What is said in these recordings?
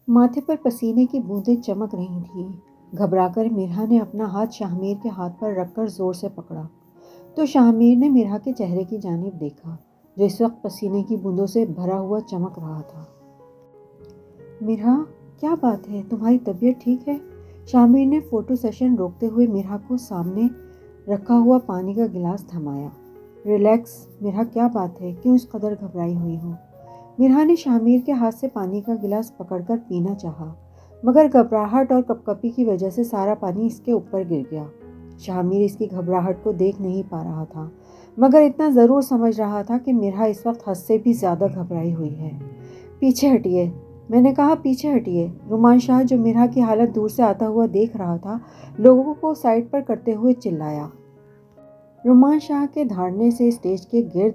ماتھے پر پسینے کی بوندیں چمک رہی تھیں۔ گھبرا کر مرہا نے اپنا ہاتھ شاہ کے ہاتھ پر رکھ کر زور سے پکڑا تو شاہ نے مرہا کے چہرے کی جانب دیکھا جو اس وقت پسینے کی بوندوں سے بھرا ہوا چمک رہا تھا۔ مرہا، کیا بات ہے؟ تمہاری طبیعت ٹھیک ہے؟ شاہ نے فوٹو سیشن روکتے ہوئے مرہا کو سامنے رکھا ہوا پانی کا گلاس تھمایا۔ ریلیکس مرہا، کیا بات ہے؟ کیوں اس قدر گھبرائی ہوئی ہو؟ مرہا نے شاہ کے ہاتھ سے پانی کا گلاس پکڑ کر پینا چاہا مگر گھبراہٹ اور کپکپی کی وجہ سے سارا پانی اس کے اوپر گر گیا۔ شاہ اس کی گھبراہٹ کو دیکھ نہیں پا رہا تھا مگر اتنا ضرور سمجھ رہا تھا کہ مرہا اس وقت حد سے بھی زیادہ گھبرائی ہوئی ہے۔ پیچھے ہٹیے، میں نے کہا پیچھے ہٹیے۔ رومان شاہ جو مرہا کی حالت دور سے آتا ہوا دیکھ رہا تھا لوگوں کو سائڈ پر کرتے ہوئے چلایا۔ رومان شاہ کے دھاڑنے سے اسٹیج کے گرد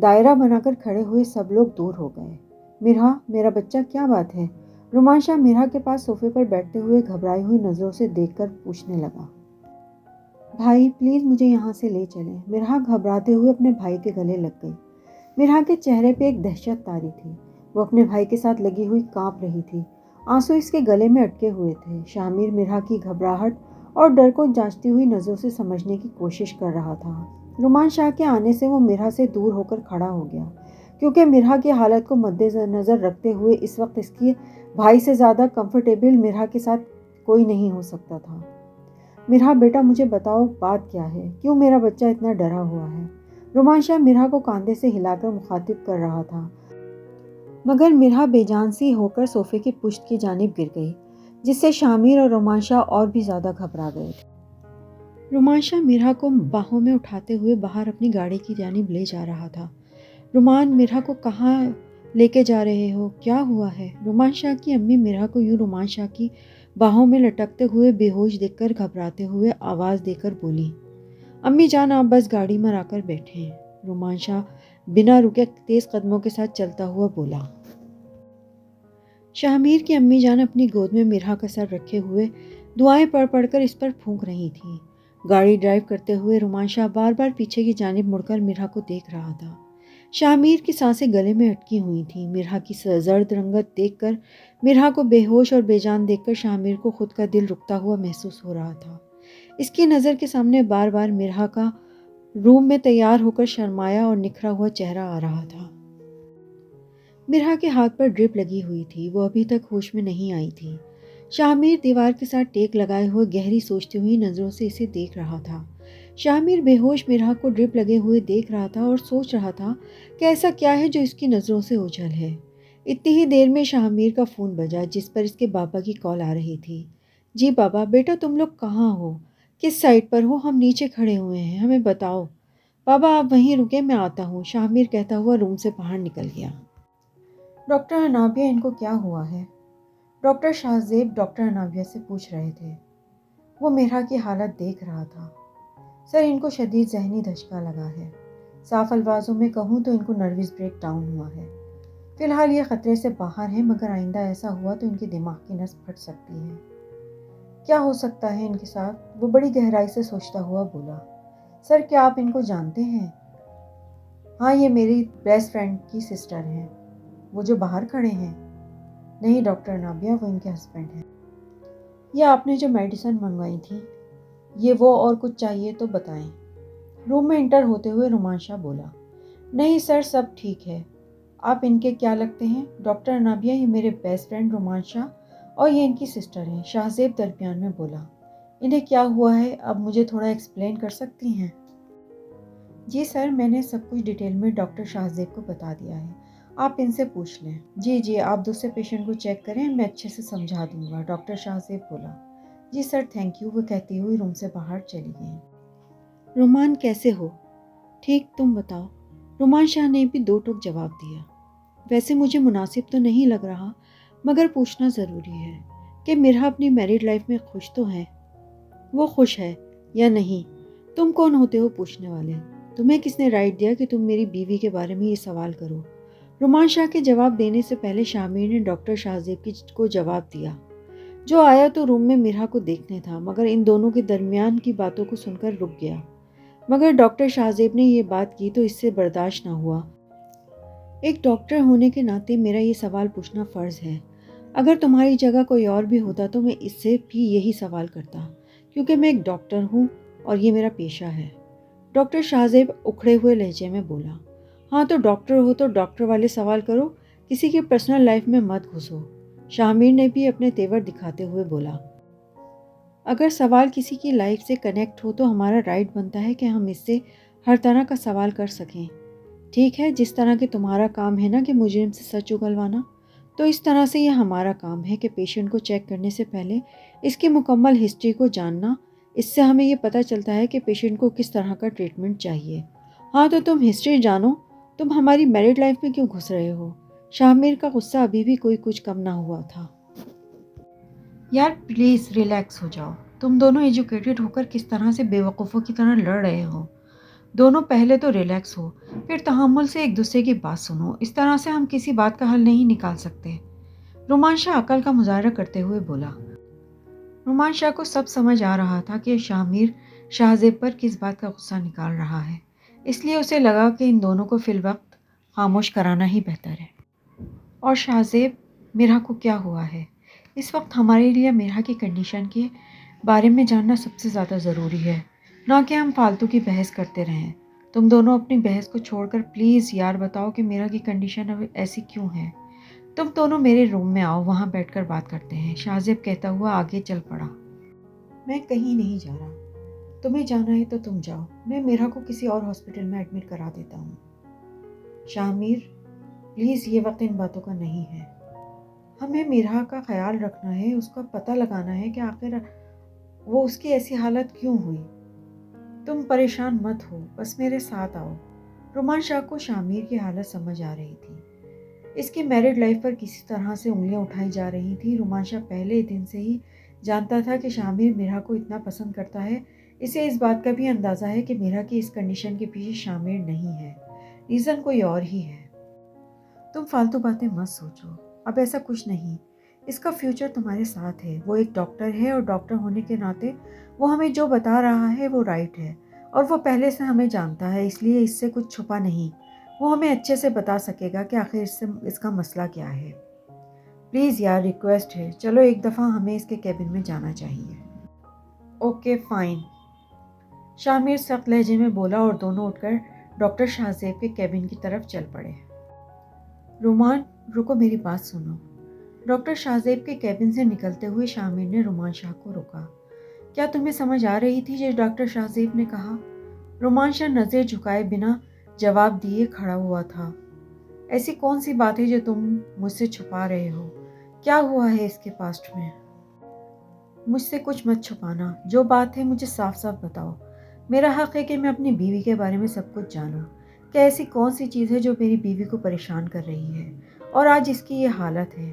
دائرہ بنا کر کھڑے ہوئے سب لوگ دور ہو گئے۔ مرہا، میرا بچہ، کیا بات ہے؟ رومان شاہ مرہا کے پاس صوفے پر بیٹھتے ہوئے گھبرائی ہوئی نظروں سے دیکھ کر پوچھنے لگا۔ بھائی پلیز مجھے یہاں سے لے چلیں۔ مرہا گھبراتے ہوئے اپنے بھائی کے گلے لگ گئی۔ مرہا کے چہرے پہ ایک دہشت طاری تھی۔ وہ اپنے بھائی کے ساتھ لگی ہوئی کانپ رہی تھی۔ آنسو اس کے گلے میں اٹکے ہوئے تھے۔ شاہ مرہا کی گھبراہٹ اور ڈر کو جانچتی ہوئی نظروں سے سمجھنے کی کوشش کر رہا تھا۔ رومان شاہ کے آنے سے وہ مرہا سے دور ہو کر کھڑا ہو گیا کیونکہ مرہا کی حالت کو مد نظر رکھتے ہوئے اس وقت اس کے بھائی سے زیادہ کمفرٹیبل مرہا کے ساتھ کوئی نہیں ہو سکتا تھا۔ مرہا بیٹا، مجھے بتاؤ بات کیا ہے؟ کیوں میرا بچہ اتنا ڈرا ہوا ہے؟ رومان شاہ مرہا کو کاندھے سے ہلا کر مخاطب کر رہا تھا مگر مرہا بے جان سی ہو کر صوفے کی پشت کی جانب گر گئی جس سے شاہ اور رومان شاہ اور بھی زیادہ گھبرا گئے تھے۔ رومان شاہ مرہا کو باہوں میں اٹھاتے ہوئے باہر اپنی گاڑی کی جانب لے جا رہا تھا۔ رومان، مرہا کو کہاں لے کے جا رہے ہو؟ کیا ہوا ہے؟ رومان شاہ کی امی مرہا کو یوں رومان شاہ کی باہوں میں لٹکتے ہوئے بے ہوش دیکھ کر گھبراتے ہوئے آواز دے کر بولی۔ امی جان، آپ بس گاڑی میں آ کر بیٹھے ہیں۔ رومان شاہ بنا رکے تیز قدموں کے ساتھ چلتا ہوا بولا۔ شاہ کی امی جان اپنی گود میں مرہا کا سر رکھے ہوئے دعائیں پڑھ پڑھ کر اس پر پھونک رہی تھیں۔ گاڑی ڈرائیو کرتے ہوئے رومان شاہ بار بار پیچھے کی جانب مڑ کر مرہا کو دیکھ رہا تھا۔ شاہ کی سانسیں گلے میں اٹکی ہوئی تھیں۔ مرہا کی زرد رنگت دیکھ کر، مرہا کو بے ہوش اور بے جان دیکھ کر شاہ کو خود کا دل رکتا ہوا محسوس ہو رہا تھا۔ اس کی نظر کے سامنے بار بار مرہا کا روم میں تیار ہو کر شرمایا اور نکھرا ہوا چہرہ آ رہا تھا۔ مرہا کے ہاتھ پر ڈرپ لگی ہوئی تھی، وہ ابھی تک ہوش میں نہیں آئی تھی۔ شاہ دیوار کے ساتھ ٹیک لگائے ہوئے گہری سوچتی ہوئی نظروں سے اسے دیکھ رہا تھا۔ شاہ بے ہوش مرہا کو ڈرپ لگے ہوئے دیکھ رہا تھا اور سوچ رہا تھا کہ ایسا کیا ہے جو اس کی نظروں سے اوجھل ہے۔ اتنی ہی دیر میں شاہ کا فون بجا جس پر اس کے بابا کی کال آ رہی تھی۔ جی بابا، بیٹا تم لوگ کہاں ہو؟ کس سائٹ پر ہو؟ ہم نیچے کھڑے ہوئے ہیں، ہمیں بتاؤ۔ بابا آپ وہیں رکے، میں آتا ہوں، شاہ کہتا ہوا روم سے باہر نکل گیا۔ ڈاکٹر انابیہ، ان کو کیا ہوا ہے؟ ڈاکٹر شاہ زیب ڈاکٹر انابیہ سے پوچھ رہے تھے۔ وہ مرہا کی حالت دیکھ رہا تھا۔ سر، ان کو شدید ذہنی دھچکا لگا ہے۔ صاف الفاظوں میں کہوں تو ان کو نروس بریک ڈاؤن ہوا ہے۔ فی الحال یہ خطرے سے باہر ہیں مگر آئندہ ایسا ہوا تو ان کے دماغ کی نس پھٹ سکتی ہے۔ کیا ہو سکتا ہے ان کے ساتھ؟ وہ بڑی گہرائی سے سوچتا ہوا بولا۔ سر، کیا آپ ان کو جانتے ہیں؟ ہاں، یہ میری بیسٹ فرینڈ کی سسٹر ہیں۔ وہ جو باہر کھڑے ہیں؟ نہیں ڈاکٹر انابیہ، وہ ان کے ہسبینڈ ہیں۔ یہ آپ نے جو میڈیسن منگوائی تھی، یہ وہ اور کچھ چاہیے تو بتائیں۔ روم میں انٹر ہوتے ہوئے رومان شاہ بولا۔ نہیں سر، سب ٹھیک ہے۔ آپ ان کے کیا لگتے ہیں؟ ڈاکٹر انابیہ، یہ میرے بیسٹ فرینڈ رومان شاہ اور یہ ان کی سسٹر ہیں، شاہ زیب درمیان میں بولا۔ انہیں کیا ہوا ہے، اب مجھے تھوڑا ایکسپلین کر سکتی ہیں؟ جی سر، میں نے سب کچھ ڈیٹیل میں ڈاکٹر شاہ زیب کو بتا دیا ہے، آپ ان سے پوچھ لیں۔ جی، آپ دوسرے پیشنٹ کو چیک کریں، میں اچھے سے سمجھا دوں گا، ڈاکٹر شاہ زیب بولا۔ جی سر، تھینک یو، وہ کہتی ہوئی روم سے باہر چلی گئی۔ رومان کیسے ہو؟ ٹھیک، تم بتاؤ؟ رومان شاہ نے بھی دو ٹوک جواب دیا۔ ویسے مجھے مناسب تو نہیں لگ رہا مگر پوچھنا ضروری ہے کہ مرہا اپنی میریڈ لائف میں خوش تو ہے؟ وہ خوش ہے یا نہیں؟ تم کون ہوتے ہو پوچھنے والے؟ تمہیں کس نے رائٹ دیا کہ تم میری بیوی کے بارے میں یہ سوال کرو؟ رومان شاہ کے جواب دینے سے پہلے شاہ نے ڈاکٹر شاہ زیب کو جواب دیا، جو آیا تو روم میں مرہا کو دیکھنے تھا مگر ان دونوں کے درمیان کی باتوں کو سن کر رک گیا۔ مگر ڈاکٹر شاہ زیب نے یہ بات کی تو اس سے برداشت نہ ہوا۔ ایک ڈاکٹر ہونے کے ناطے میرا یہ سوال پوچھنا فرض ہے۔ اگر تمہاری جگہ کوئی اور بھی ہوتا تو میں اس سے بھی یہی سوال کرتا، کیونکہ میں ایک ڈاکٹر ہوں اور یہ میرا پیشہ ہے۔ ڈاکٹر شاہزیب اکھڑے ہوئے لہجے میں بولا۔ ہاں تو ڈاکٹر ہو تو ڈاکٹر والے سوال کرو، کسی کی پرسنل لائف میں مت گھسو۔ شاہ میر نے بھی اپنے تیور دکھاتے ہوئے بولا۔ اگر سوال کسی کی لائف سے کنیکٹ ہو تو ہمارا رائٹ بنتا ہے کہ ہم اس سے ہر طرح کا سوال کر سکیں۔ ٹھیک ہے، جس طرح کہ تمہارا کام ہے نا کہ مجرم سے سچ اگلوانا، تو اس طرح سے یہ ہمارا کام ہے کہ پیشنٹ کو چیک کرنے سے پہلے اس کی مکمل ہسٹری کو جاننا۔ اس سے ہمیں یہ پتہ چلتا ہے کہ پیشنٹ کو کس طرح کا ٹریٹمنٹ چاہیے۔ ہاں تو تم ہسٹری جانو، تم ہماری میرڈ لائف میں کیوں گھس رہے ہو؟ شاہ میر کا غصہ ابھی بھی کوئی کچھ کم نہ ہوا تھا۔ یار پلیز ریلیکس ہو جاؤ، تم دونوں ایجوکیٹڈ ہو کر کس طرح سے بے وقوفوں کی طرح لڑ رہے ہو۔ دونوں پہلے تو ریلیکس ہو، پھر تحمل سے ایک دوسرے کی بات سنو۔ اس طرح سے ہم کسی بات کا حل نہیں نکال سکتے۔ رومان شاہ عقل کا مظاہرہ کرتے ہوئے بولا۔ رومان شاہ کو سب سمجھ آ رہا تھا کہ شاہ میر شاہزیب پر کس بات کا غصہ نکال رہا ہے، اس لیے اسے لگا کہ ان دونوں کو فی الوقت خاموش کرانا ہی بہتر ہے۔ اور شاہزیب، میرا کو کیا ہوا ہے؟ اس وقت ہمارے لیے میرا کی کنڈیشن کے بارے میں جاننا سب سے زیادہ ضروری ہے، نہ کہ ہم فالتو کی بحث کرتے رہیں۔ تم دونوں اپنی بحث کو چھوڑ کر پلیز یار بتاؤ کہ میرا کی کنڈیشن اب ایسی کیوں ہے۔ تم دونوں میرے روم میں آؤ، وہاں بیٹھ کر بات کرتے ہیں، شاہزیب کہتا ہوا آگے چل پڑا۔ میں کہیں نہیں جا رہا، تمہیں جانا ہے تو تم جاؤ، میں میرا کو کسی اور ہاسپٹل میں ایڈمٹ کرا دیتا ہوں۔ شاہ میر پلیز، یہ وقت ان باتوں کا نہیں ہے۔ ہمیں میرا کا خیال رکھنا ہے، اس کا پتہ لگانا ہے کہ آخر وہ اس کی ایسی حالت کیوں ہوئی۔ تم پریشان مت ہو، بس میرے ساتھ آؤ۔ رومان شاہ کو شاہ میر کی حالت سمجھ آ رہی تھی۔ اس کی میرڈ لائف پر کسی طرح سے انگلیاں اٹھائی جا رہی تھی۔ رومان شاہ پہلے دن سے ہی جانتا تھا کہ شاہ میر میرا کو اتنا پسند کرتا ہے۔ اسے اس بات کا بھی اندازہ ہے کہ میرا کی اس کنڈیشن کے پیچھے شاہ میر نہیں ہے، ریزن کوئی اور ہی ہے۔ تم فالتو باتیں مت سوچو، اب ایسا کچھ نہیں، اس کا فیوچر تمہارے ساتھ ہے۔ وہ ایک ڈاکٹر ہے اور ڈاکٹر ہونے کے ناطے وہ ہمیں جو بتا رہا ہے وہ رائٹ ہے، اور وہ پہلے سے ہمیں جانتا ہے، اس لیے اس سے کچھ چھپا نہیں۔ وہ ہمیں اچھے سے بتا سکے گا کہ آخر اس کا مسئلہ کیا ہے۔ پلیز یار، ریکویسٹ ہے، چلو ایک دفعہ ہمیں اس کے کیبن میں جانا چاہیے۔ اوکے فائن، شاہ میر سخت لہجے میں بولا اور دونوں اٹھ کر ڈاکٹر شاہزیب کے کیبن کی طرف چل پڑے۔ رومان رکو، میری بات سنو۔ ڈاکٹر شاہزیب کے کیبن سے نکلتے ہوئے شاہ میر نے رومان شاہ کو روکا۔ کیا تمہیں سمجھ آ رہی تھی جو ڈاکٹر شاہزیب نے کہا؟ رومان شاہ نظر جھکائے بنا جواب دیے کھڑا ہوا تھا۔ ایسی کون سی بات ہے جو تم مجھ سے چھپا رہے ہو؟ کیا ہوا ہے اس کے پاسٹ میں؟ مجھ سے کچھ مت چھپانا، جو بات ہے مجھے صاف صاف بتاؤ۔ میرا حق ہے کہ میں اپنی بیوی کے بارے میں سب کچھ جانوں کہ ایسی کون سی چیز ہے جو میری بیوی کو پریشان کر رہی ہے اور آج اس کی یہ حالت ہے۔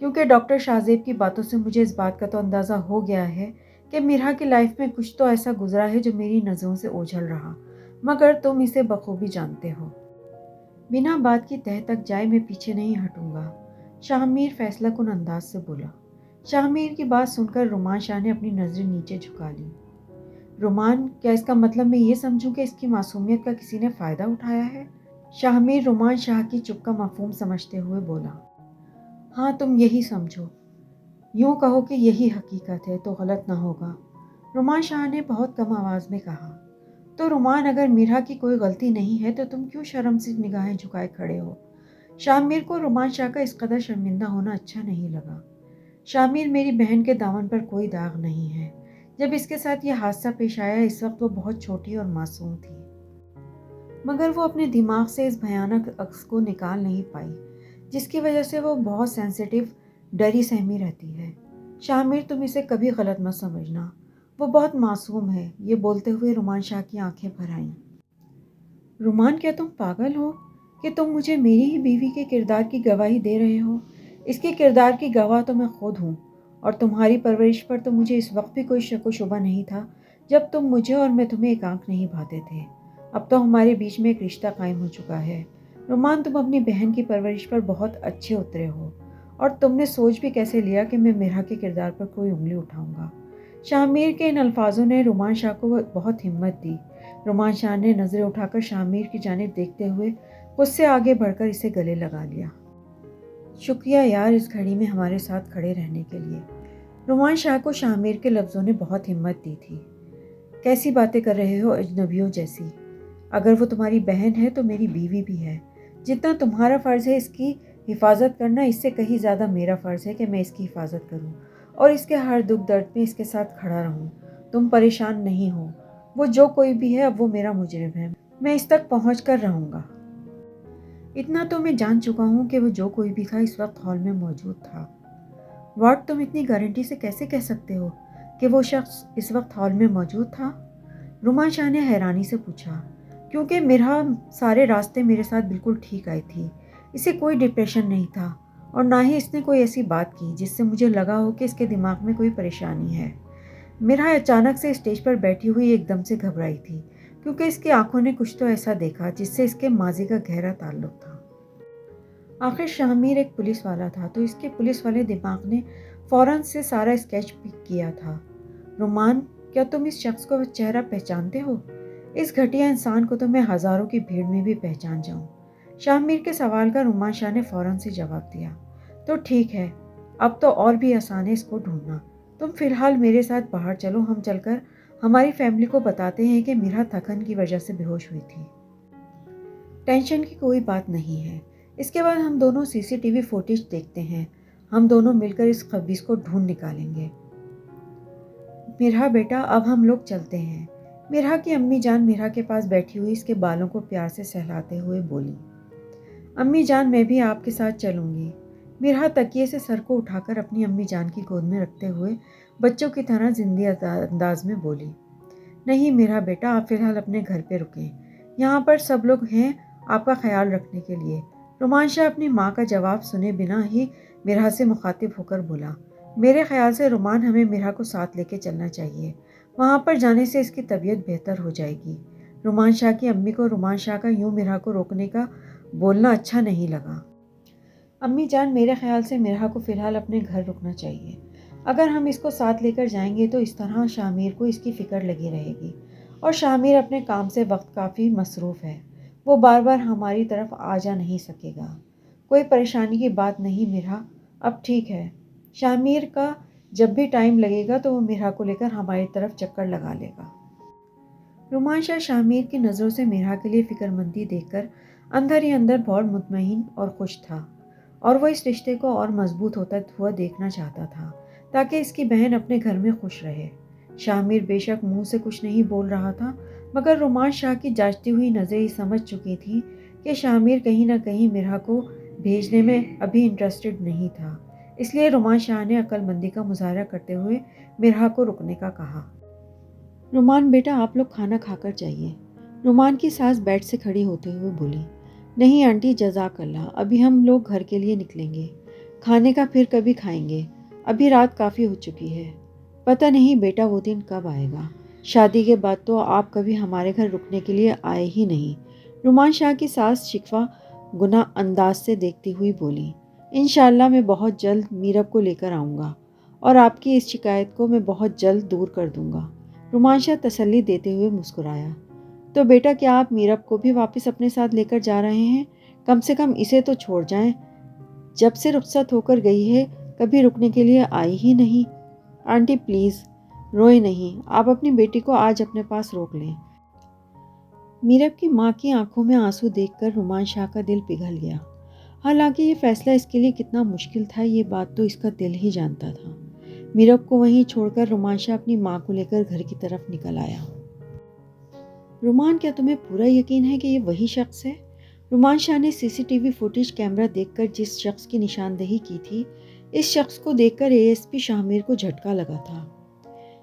کیونکہ ڈاکٹر شاہزیب کی باتوں سے مجھے اس بات کا تو اندازہ ہو گیا ہے کہ میرا کی لائف میں کچھ تو ایسا گزرا ہے جو میری نظروں سے اوجھل رہا، مگر تم اسے بخوبی جانتے ہو۔ بنا بات کی تہہ تک جائے میں پیچھے نہیں ہٹوں گا، شاہ میر فیصلہ کن انداز سے بولا۔ شاہ میر کی بات سن کر رومان شاہ نے اپنی نظریں نیچے جھکا لی۔ رومان، کیا اس کا مطلب میں یہ سمجھوں کہ اس کی معصومیت کا کسی نے فائدہ اٹھایا ہے؟ شاہ میر رومان شاہ کی چپ کا مفہوم سمجھتے ہوئے بولا۔ ہاں تم یہی سمجھو، یوں کہو کہ یہی حقیقت ہے تو غلط نہ ہوگا، رومان شاہ نے بہت کم آواز میں کہا۔ تو رومان، اگر میرا کی کوئی غلطی نہیں ہے تو تم کیوں شرم سے نگاہیں جھکائے کھڑے ہو؟ شاہ میر کو رومان شاہ کا اس قدر شرمندہ ہونا اچھا نہیں لگا۔ شاہ میر، میری بہن کے دامن پر کوئی داغ نہیں ہے۔ جب اس کے ساتھ یہ حادثہ پیش آیا اس وقت وہ بہت چھوٹی اور معصوم تھی، مگر وہ اپنے دماغ سے اس بھیانک عکس کو نکال نہیں پائی، جس کی وجہ سے وہ بہت سینسیٹیو، ڈری سہمی رہتی ہے۔ شاہ میر، تم اسے کبھی غلط مت سمجھنا، وہ بہت معصوم ہے۔ یہ بولتے ہوئے رومان شاہ کی آنکھیں بھر آئیں۔ رومان، کیا تم پاگل ہو کہ تم مجھے میری ہی بیوی کے کردار کی گواہی دے رہے ہو؟ اس کے کردار کی گواہ تو میں خود ہوں، اور تمہاری پرورش پر تو مجھے اس وقت بھی کوئی شک و شبہ نہیں تھا جب تم مجھے اور میں تمہیں ایک آنکھ نہیں بھاتے تھے۔ اب تو ہمارے بیچ میں ایک رشتہ قائم ہو چکا ہے۔ رومان، تم اپنی بہن کی پرورش پر بہت اچھے اترے ہو، اور تم نے سوچ بھی کیسے لیا کہ میں میرا کے کردار پر کوئی انگلی اٹھاؤں گا؟ شاہ میر کے ان الفاظوں نے رومان شاہ کو بہت ہمت دی۔ رومان شاہ نے نظریں اٹھا کر شاہ میر کی جانب دیکھتے ہوئے خود سے آگے بڑھ کر اسے گلے لگا لیا۔ شکریہ یار اس گھڑی میں ہمارے ساتھ کھڑے رہنے کے لیے۔ رومان شاہ کو شاہ میر کے لفظوں نے بہت ہمت دی تھی۔ کیسی باتیں کر رہے ہو اجنبیوں جیسی؟ اگر وہ تمہاری بہن ہے تو میری بیوی بھی ہے۔ جتنا تمہارا فرض ہے اس کی حفاظت کرنا، اس سے کہیں زیادہ میرا فرض ہے کہ میں اس کی حفاظت کروں اور اس کے ہر دکھ درد میں اس کے ساتھ کھڑا رہوں۔ تم پریشان نہیں ہو، وہ جو کوئی بھی ہے اب وہ میرا مجرم ہے، میں اس تک پہنچ کر رہوں گا۔ اتنا تو میں جان چکا ہوں کہ وہ جو کوئی بھی تھا اس وقت ہال میں موجود تھا۔ واٹ، تم اتنی گارنٹی سے کیسے کہہ سکتے ہو کہ وہ شخص اس وقت ہال میں موجود تھا؟ رومان شاہ نے حیرانی سے پوچھا۔ کیونکہ میرا سارے راستے میرے ساتھ بالکل ٹھیک آئی تھی، اسے کوئی ڈپریشن نہیں تھا اور نہ ہی اس نے کوئی ایسی بات کی جس سے مجھے لگا ہو کہ اس کے دماغ میں کوئی پریشانی ہے۔ میرا اچانک سے اسٹیج پر بیٹھی ہوئی ایک دم سے گھبرائی تھی کیونکہ اس کی آنکھوں نے کچھ تو ایسا دیکھا جس سے اس کے ماضی کا گہرا تعلق تھا۔ آخر شاہ میر ایک پولیس والا تھا تو اس کے پولیس والے دماغ نے فوراً سے سارا اسکیچ پک کیا تھا۔ رومان، کیا تم اس شخص کو چہرہ پہچانتے ہو؟ اس گھٹیا انسان کو تو میں ہزاروں کی بھیڑ میں بھی پہچان جاؤں۔ شاہ میر کے سوال کا رومان شاہ نے فوراً سے جواب دیا۔ تو ٹھیک ہے، اب تو اور بھی آسان ہے اس کو ڈھونڈنا۔ تم فی الحال میرے ساتھ باہر چلو، ہم چل کر ہماری فیملی کو بتاتے ہیں کہ میرا تھکن کی وجہ سے بے ہوش ہوئی تھی۔ ٹینشن کی کوئی بات نہیں ہے، اس کے بعد ہم دونوں سی سی ٹی وی فوٹیج دیکھتے ہیں، ہم دونوں مل کر اس خبیث کو ڈھونڈ نکالیں گے۔ میرا بیٹا، اب ہم لوگ چلتے ہیں۔ میرا کی امی جان میرا کے پاس بیٹھی ہوئی اس کے بالوں کو پیار سے سہلاتے ہوئے بولی۔ امی جان، میں بھی آپ کے ساتھ چلوں گی۔ میرا تکیے سے سر کو اٹھا کر اپنی امی جان کی گود میں رکھتے ہوئے بچوں کی طرح زندی انداز میں بولی۔ نہیں میرا بیٹا، آپ فی الحال اپنے گھر پہ رکیں، یہاں پر سب لوگ ہیں آپ کا خیال رکھنے کے لیے۔ رومان شاہ اپنی ماں کا جواب سنے بنا ہی میرا سے مخاطب ہو کر بولا۔ میرے خیال سے رومان، ہمیں میرا کو ساتھ لے کے چلنا چاہیے، وہاں پر جانے سے اس کی طبیعت بہتر ہو جائے گی۔ رومان شاہ کی امی کو رومان شاہ کا یوں میرا کو روکنے کا بولنا اچھا نہیں لگا۔ امی جان، میرے خیال سے میرا کو فی الحال اپنے گھر رکنا چاہیے۔ اگر ہم اس کو ساتھ لے کر جائیں گے تو اس طرح شاہ میر کو اس کی فکر لگی رہے گی، اور شاہ میر اپنے کام سے وقت کافی مصروف ہے، وہ بار بار ہماری طرف آ جا نہیں سکے گا۔ کوئی پریشانی کی بات نہیں میرا، اب ٹھیک ہے۔ شاہ میر کا جب بھی ٹائم لگے گا تو وہ میرا کو لے کر ہماری طرف چکر لگا لے گا۔ رومان شاہ میر کی نظروں سے میرا کے لیے فکر مندی دیکھ کر اندر ہی اندر بہت مطمئن اور خوش تھا، اور وہ اس رشتے کو اور مضبوط ہوتا ہوا دیکھنا چاہتا تھا تاکہ اس کی بہن اپنے گھر میں خوش رہے۔ شاہ میر بے شک منہ سے کچھ نہیں بول رہا تھا، مگر رومان شاہ کی جانچتی ہوئی نظریں یہ سمجھ چکی تھی کہ شاہ میر کہیں نہ کہیں میرا کو بھیجنے میں ابھی انٹرسٹڈ نہیں تھا، اس لیے رومان شاہ نے عقل مندی کا مظاہرہ کرتے ہوئے میرا کو رکنے کا کہا۔ رومان بیٹا، آپ لوگ کھانا کھا کر جائیے۔ رومان کی ساس بیڈ سے کھڑی ہوتے ہوئے بولی۔ نہیں آنٹی، جزاک اللہ، ابھی ہم لوگ گھر کے لیے نکلیں گے، کھانے کا پھر کبھی کھائیں گے، ابھی رات کافی ہو چکی ہے۔ پتہ نہیں بیٹا وہ دن کب آئے گا، شادی کے بعد تو آپ کبھی ہمارے گھر رکنے کے لیے آئے ہی نہیں۔ رومان شاہ کی ساس شکوہ گناہ انداز سے دیکھتی ہوئی بولی۔ انشاءاللہ میں بہت جلد میرب کو لے کر آؤں گا اور آپ کی اس شکایت کو میں بہت جلد دور کر دوں گا۔ رومان شاہ تسلی دیتے ہوئے مسکرایا۔ تو بیٹا، کیا آپ میرب کو بھی واپس اپنے ساتھ لے کر جا رہے ہیں؟ کم سے کم اسے تو چھوڑ جائیں، جب سے رخصت ہو کر گئی ہے کبھی رکنے کے لیے آئی ہی نہیں۔ آنٹی پلیز روئے نہیں، آپ اپنی بیٹی کو آج اپنے پاس روک لیں۔ میرب کی ماں کی آنکھوں میں آنسو دیکھ کر رومان شاہ کا دل پگھل گیا۔ حالانکہ یہ فیصلہ اس کے لیے کتنا مشکل تھا یہ بات تو اس کا دل ہی جانتا تھا۔ میرب کو وہیں چھوڑ کر رومان شاہ اپنی ماں کو لے کر گھر کی طرف نکل آیا۔ رومان، کیا تمہیں پورا یقین ہے کہ یہ وہی شخص ہے؟ رومان شاہ نے C C T V footage camera دیکھ کر جس شخص کی نشاندہی کی تھی، اس شخص کو دیکھ کر اے ایس پی شاہ میر کو جھٹکا لگا تھا۔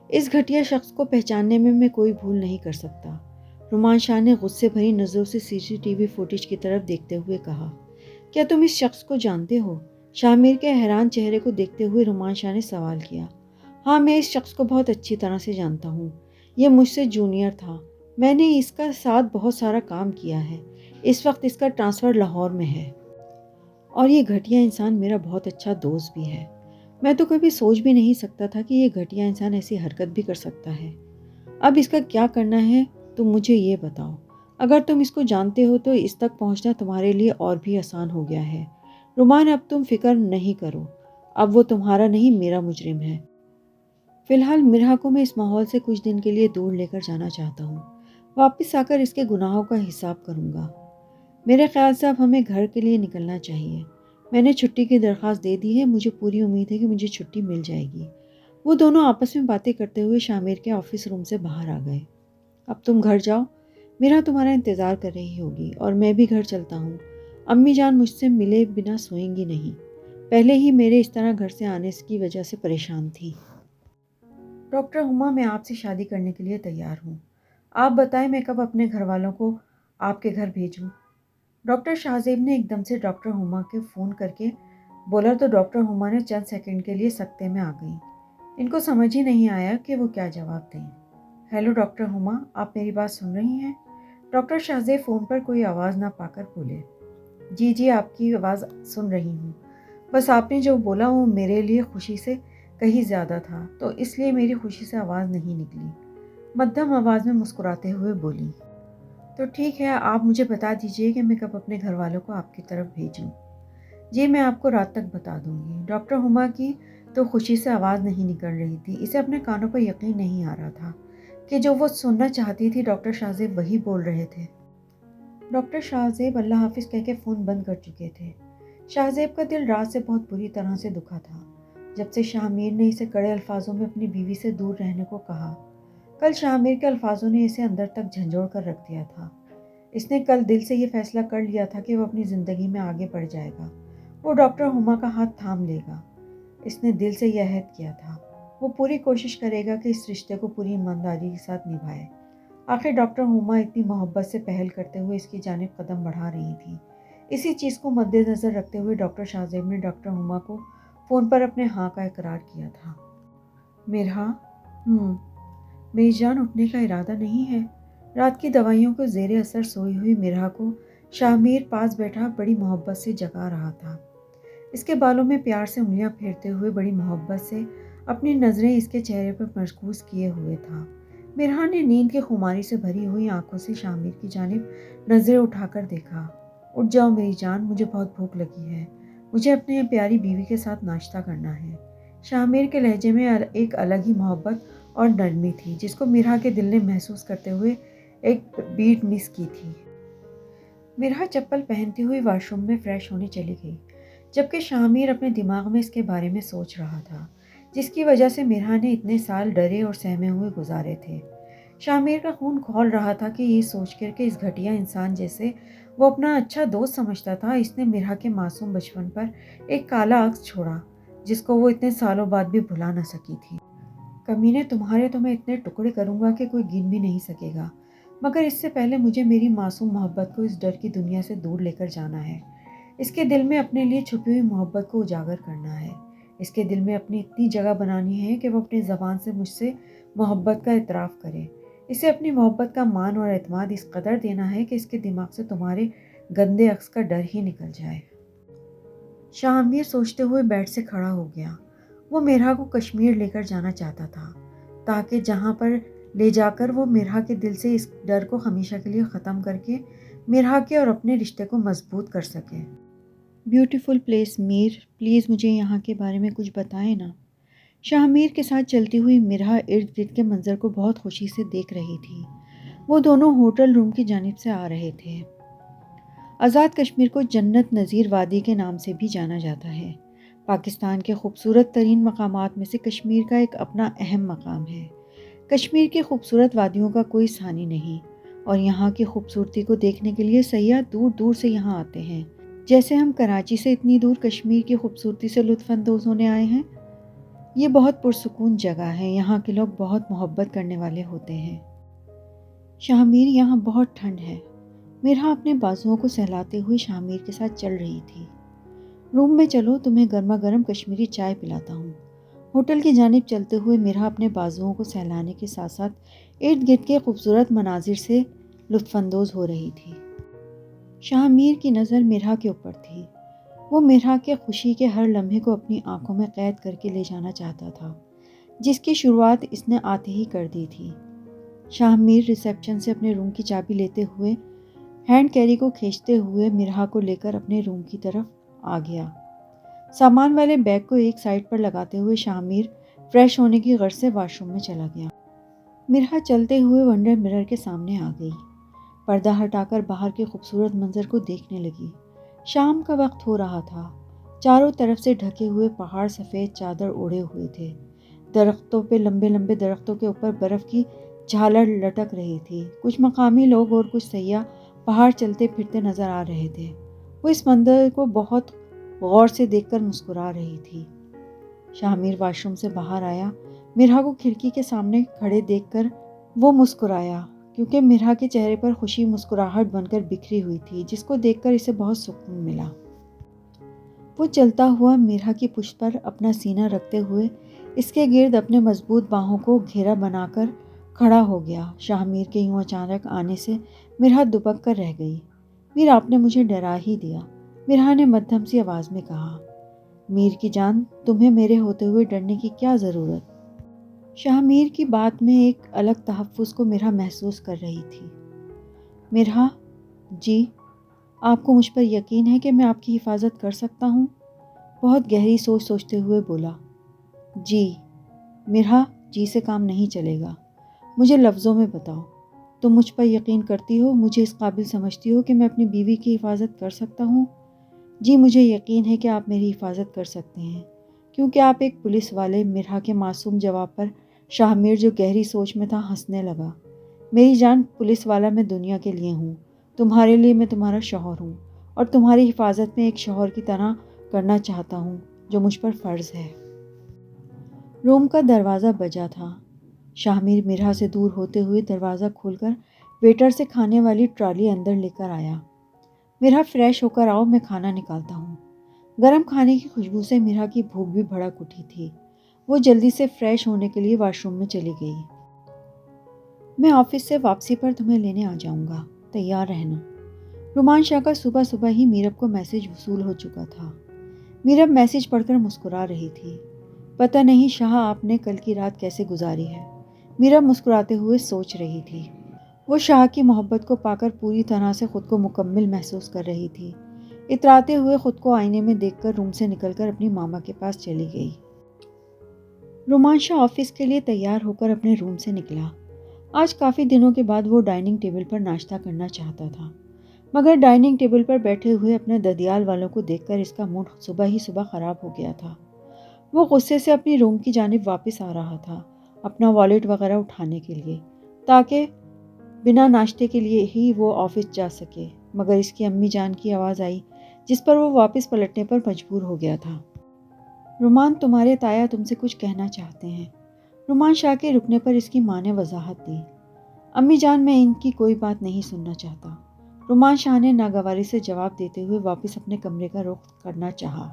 اس گھٹیا شخص کو پہچاننے میں کوئی بھول نہیں کر سکتا۔ رومان شاہ نے غصے بھری نظروں سے سی سی ٹی وی فوٹیج کی طرف دیکھتے ہوئے کہا۔ کیا تم اس شخص کو جانتے ہو؟ شاہ میر کے حیران چہرے کو دیکھتے ہوئے رومان شاہ نے سوال کیا۔ ہاں، میں اس شخص کو بہت اچھی طرح سے جانتا ہوں، یہ مجھ سے جونیئر تھا، میں نے اس کا ساتھ بہت سارا کام کیا ہے، اس وقت اس کا ٹرانسفر لاہور میں ہے، اور یہ گھٹیا انسان میرا بہت اچھا دوست بھی ہے۔ میں تو کبھی سوچ بھی نہیں سکتا تھا کہ یہ گھٹیا انسان ایسی حرکت بھی کر سکتا ہے۔ اب اس کا کیا کرنا ہے تم مجھے یہ بتاؤ، اگر تم اس کو جانتے ہو تو اس تک پہنچنا تمہارے لیے اور بھی آسان ہو گیا ہے۔ رومان اب تم فکر نہیں کرو، اب وہ تمہارا نہیں میرا مجرم ہے۔ فی الحال مرحا کو میں اس ماحول سے کچھ دن کے لیے دور لے کر جانا چاہتا ہوں، واپس آ کر اس کے گناہوں کا حساب کروں گا۔ میرے خیال سے اب ہمیں گھر کے لیے نکلنا چاہیے۔ میں نے چھٹی کی درخواست دے دی ہے، مجھے پوری امید ہے کہ مجھے چھٹی مل جائے گی۔ وہ دونوں آپس میں باتیں کرتے ہوئے شامیر کے آفس روم سے باہر آ گئے۔ اب تم گھر جاؤ، میرا تمہارا انتظار کر رہی ہوگی، اور میں بھی گھر چلتا ہوں۔ امی جان مجھ سے ملے بنا سوئیں گی نہیں، پہلے ہی میرے اس طرح گھر سے آنے کی وجہ سے پریشان تھی۔ ڈاکٹر ہما، میں آپ سے شادی کرنے کے لیے تیار ہوں۔ آپ بتائیں میں کب اپنے گھر والوں کو آپ کے گھر بھیجوں؟ ڈاکٹر شاہ زیب نے ایک دم سے ڈاکٹر ہما کے فون کر کے بولا تو ڈاکٹر ہما نے چند سیکنڈ کے لیے سکتے میں آ گئیں۔ ان کو سمجھ ہی نہیں آیا کہ وہ کیا جواب دیں۔ ہیلو ڈاکٹر ہما، آپ میری بات سن رہی ہیں؟ ڈاکٹر شاہ زیب فون پر کوئی آواز نہ پا کر بولے۔ جی آپ کی آواز سن رہی ہوں، بس آپ نے جو بولا وہ میرے لیے خوشی سے کہیں زیادہ تھا، تو اس لیے میری خوشی سے آواز نہیں نکلی۔ مدھم آواز میں مسکراتے ہوئے بولی۔ تو ٹھیک ہے، آپ مجھے بتا دیجئے کہ میں کب اپنے گھر والوں کو آپ کی طرف بھیجوں۔ جی میں آپ کو رات تک بتا دوں گی۔ ڈاکٹر ہما کی تو خوشی سے آواز نہیں نکل رہی تھی، اسے اپنے کانوں پر یقین نہیں آ رہا تھا کہ جو وہ سننا چاہتی تھی ڈاکٹر شاہ زیب وہی بول رہے تھے۔ ڈاکٹر شاہ زیب اللہ حافظ کہہ کے فون بند کر چکے تھے۔ شاہ زیب کا دل رات سے بہت بری طرح سے دکھا تھا، جب سے شاہ میر نے اسے کڑے الفاظوں میں اپنی بیوی سے دور رہنے کو کہا۔ کل شاہ میر کے الفاظوں نے اسے اندر تک جھنجھوڑ کر رکھ دیا تھا۔ اس نے کل دل سے یہ فیصلہ کر لیا تھا کہ وہ اپنی زندگی میں آگے بڑھ جائے گا، وہ ڈاکٹر ہما کا ہاتھ تھام لے گا۔ اس نے دل سے یہ عہد کیا تھا، وہ پوری کوشش کرے گا کہ اس رشتے کو پوری ایمانداری کے ساتھ نبھائے۔ آخر ڈاکٹر ہما اتنی محبت سے پہل کرتے ہوئے اس کی جانب قدم بڑھا رہی تھی۔ اسی چیز کو مد نظر رکھتے ہوئے ڈاکٹر شاہ زیب نے ڈاکٹر ہما کو فون پر اپنے ہاں کا اقرار کیا تھا۔ مرحا، میری جان اٹھنے کا ارادہ نہیں ہے؟ رات کی دوائیوں کو زیر اثر سوئی ہوئی مرحا کو شاہ میر پاس بیٹھا بڑی محبت سے جگا رہا تھا۔ اس کے بالوں میں پیار سے انگلیاں پھیرتے ہوئے بڑی محبت سے اپنی نظریں اس کے چہرے پر مرکوز کیے ہوئے تھا۔ مرحا نے نیند کی خماری سے بھری ہوئی آنکھوں سے شاہ میر کی جانب نظریں اٹھا کر دیکھا۔ اٹھ جاؤ میری جان، مجھے بہت بھوک لگی ہے، مجھے اپنی پیاری بیوی کے ساتھ ناشتہ کرنا ہے۔ شاہ میر کے لہجے میں ایک الگ ہی محبت اور نرمی تھی جس کو مرحا کے دل نے محسوس کرتے ہوئے ایک بیٹ مس کی تھی۔ مرحا چپل پہنتی ہوئی واش روم میں فریش ہونے چلی گئی، جبکہ شاہ میر اپنے دماغ میں اس کے بارے میں سوچ رہا تھا جس کی وجہ سے مرحا نے اتنے سال ڈرے اور سہمے ہوئے گزارے تھے۔ شاہ میر کا خون کھول رہا تھا کہ یہ سوچ کر کہ اس گھٹیا انسان جیسے وہ اپنا اچھا دوست سمجھتا تھا، اس نے مرحا کے معصوم بچپن پر ایک کالا عکس چھوڑا جس کو وہ اتنے سالوں بعد بھی بھلا نہ سکی تھی۔ کمینے تمہارے تو میں اتنے ٹکڑے کروں گا کہ کوئی گن بھی نہیں سکے گا، مگر اس سے پہلے مجھے میری معصوم محبت کو اس ڈر کی دنیا سے دور لے کر جانا ہے۔ اس کے دل میں اپنے لیے چھپی ہوئی محبت کو اجاگر کرنا ہے۔ اس کے دل میں اپنی اتنی جگہ بنانی ہے کہ وہ اپنی زبان سے مجھ سے محبت کا اعتراف کرے۔ اسے اپنی محبت کا مان اور اعتماد اس قدر دینا ہے کہ اس کے دماغ سے تمہارے گندے عکس کا ڈر ہی نکل جائے۔ شاہ میر سوچتے ہوئے بیڈ سے کھڑا ہو گیا۔ وہ مرحا کو کشمیر لے کر جانا چاہتا تھا تاکہ جہاں پر لے جا کر وہ مرحا کے دل سے اس ڈر کو ہمیشہ کے لیے ختم کر کے مرحا کے اور اپنے رشتے کو مضبوط کر سکے۔ بیوٹیفل پلیس میر، پلیز مجھے یہاں کے بارے میں کچھ بتائیں نا۔ شاہ میر کے ساتھ چلتی ہوئی مرحا ارد گرد کے منظر کو بہت خوشی سے دیکھ رہی تھی۔ وہ دونوں ہوٹل روم کی جانب سے آ رہے تھے۔ آزاد کشمیر کو جنت نظیر وادی کے نام سے بھی جانا جاتا ہے۔ پاکستان کے خوبصورت ترین مقامات میں سے کشمیر کا ایک اپنا اہم مقام ہے۔ کشمیر کی خوبصورت وادیوں کا کوئی ثانی نہیں، اور یہاں کی خوبصورتی کو دیکھنے کے لیے سیاح دور دور سے یہاں آتے ہیں، جیسے ہم کراچی سے اتنی دور کشمیر کی خوبصورتی سے لطف اندوز ہونے آئے ہیں۔ یہ بہت پرسکون جگہ ہے، یہاں کے لوگ بہت محبت کرنے والے ہوتے ہیں۔ شاہ میر، یہاں بہت ٹھنڈ ہے۔ مرحا اپنے بازوؤں کو سہلاتے ہوئے شاہ میر کے ساتھ چل رہی تھی۔ روم میں چلو، تمہیں گرما گرم کشمیری چائے پلاتا ہوں۔ ہوٹل کی جانب چلتے ہوئے مرحا اپنے بازوؤں کو سہلانے کے ساتھ ساتھ ارد گرد کے خوبصورت مناظر سے لطف اندوز ہو رہی تھی۔ شاہ میر کی نظر مرحا کے اوپر تھی۔ وہ مرحا کے خوشی کے ہر لمحے کو اپنی آنکھوں میں قید کر کے لے جانا چاہتا تھا، جس کی شروعات اس نے آتے ہی کر دی تھی۔ شاہ میر ریسیپشن سے اپنے روم کی چابی لیتے ہوئے ہینڈ کیری کو کھینچتے ہوئے مرحا کو لے کر اپنے روم کی طرف آ گیا۔ سامان والے بیگ کو ایک سائڈ پر لگاتے ہوئے شاہ میر فریش ہونے کی غرض سے واش روم میں چلا گیا۔ مرہا چلتے ہوئے ونڈر مرر کے سامنے آ گئی۔ پردہ ہٹا کر باہر کے خوبصورت منظر کو دیکھنے لگی۔ شام کا وقت ہو رہا تھا۔ چاروں طرف سے ڈھکے ہوئے پہاڑ سفید چادر اوڑھے ہوئے تھے۔ درختوں پہ لمبے لمبے درختوں کے اوپر برف کی جھالر لٹک رہی تھی۔ کچھ مقامی لوگ اور کچھ سیاح پہاڑ چلتے پھرتے نظر آ رہے تھے۔ وہ اس منظر کو بہت غور سے دیکھ کر مسکرا رہی تھی۔ شاہ میر واش روم سے باہر آیا۔ مرہا کو کھڑکی کے سامنے کھڑے دیکھ کر وہ مسکرایا، کیونکہ مرہا کے چہرے پر خوشی مسکراہٹ بن کر بکھری ہوئی تھی، جس کو دیکھ کر اسے بہت سکون ملا۔ وہ چلتا ہوا مرہا کی پشت پر اپنا سینہ رکھتے ہوئے اس کے گرد اپنے مضبوط باہوں کو گھیرا بنا کر کھڑا ہو گیا۔ شاہ میر کے یوں اچانک آنے سے مرہا دبک کر رہ گئی۔ میر، آپ نے مجھے ڈرا ہی دیا، مرہا نے مدھم سی آواز میں کہا۔ میر کی جان، تمہیں میرے ہوتے ہوئے ڈرنے کی کیا ضرورت؟ شاہ میر کی بات میں ایک الگ تحفظ کو مرہا محسوس کر رہی تھی۔ مرہا، جی، آپ کو مجھ پر یقین ہے کہ میں آپ کی حفاظت کر سکتا ہوں؟ بہت گہری سوچ سوچتے ہوئے بولا۔ جی۔ مرہا، جی سے کام نہیں چلے گا، مجھے لفظوں میں بتاؤ، تم مجھ پر یقین کرتی ہو، مجھے اس قابل سمجھتی ہو کہ میں اپنی بیوی کی حفاظت کر سکتا ہوں؟ جی، مجھے یقین ہے کہ آپ میری حفاظت کر سکتے ہیں، کیونکہ آپ ایک پولیس والے۔ مرہا کے معصوم جواب پر شاہ میر، جو گہری سوچ میں تھا، ہنسنے لگا۔ میری جان، پولیس والا میں دنیا کے لیے ہوں، تمہارے لیے میں تمہارا شوہر ہوں، اور تمہاری حفاظت میں ایک شوہر کی طرح کرنا چاہتا ہوں، جو مجھ پر فرض ہے۔ روم کا دروازہ بجا تھا۔ شاہ میر مرہا سے دور ہوتے ہوئے دروازہ کھول کر ویٹر سے کھانے والی ٹرالی اندر لے کر آیا۔ مرہا، فریش ہو کر آؤ، میں کھانا نکالتا ہوں۔ گرم کھانے کی خوشبو سے مرہا کی بھوک بھی بھڑک اٹھی تھی۔ وہ جلدی سے فریش ہونے کے لیے واش روم میں چلی گئی۔ میں آفس سے واپسی پر تمہیں لینے آ جاؤں گا، تیار رہنا۔ رومان شاہ کا صبح صبح ہی میرب کو میسج وصول ہو چکا تھا۔ میرب میسج پڑھ کر مسکرا رہی تھی۔ پتہ نہیں شاہ آپ نے کل کی رات کیسے گزاری ہے، میرب مسکراتے ہوئے سوچ رہی تھی۔ وہ شاہ کی محبت کو پا کر پوری طرح سے خود کو مکمل محسوس کر رہی تھی۔ اتراتے ہوئے خود کو آئینے میں دیکھ کر روم سے نکل کر اپنی ماما کے پاس چلی گئی۔ رومان شاہ آفس کے لیے تیار ہو کر اپنے روم سے نکلا۔ آج کافی دنوں کے بعد وہ ڈائننگ ٹیبل پر ناشتہ کرنا چاہتا تھا، مگر ڈائننگ ٹیبل پر بیٹھے ہوئے اپنے ددیال والوں کو دیکھ کر اس کا موڈ صبح خراب ہو گیا تھا۔ وہ غصے سے اپنی روم کی جانب واپس آ رہا تھا، اپنا والیٹ وغیرہ اٹھانے کے لیے، تاکہ بنا ناشتے کے لیے ہی وہ آفس جا سکے، مگر اس کی امی جان کی آواز آئی، جس پر وہ واپس پلٹنے پر مجبور ہو گیا تھا۔ رومان، تمہارے تایا تم سے کچھ کہنا چاہتے ہیں۔ رومان شاہ کے رکنے پر اس کی ماں نے وضاحت دی۔ امی جان، میں ان کی کوئی بات نہیں سننا چاہتا۔ رومان شاہ نے ناگواری سے جواب دیتے ہوئے واپس اپنے کمرے کا رخ کرنا چاہا۔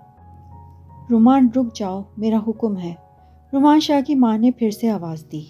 رومان، رک جاؤ، میرا حکم ہے، رومان شاہ کی ماں نے پھر سے آواز دی۔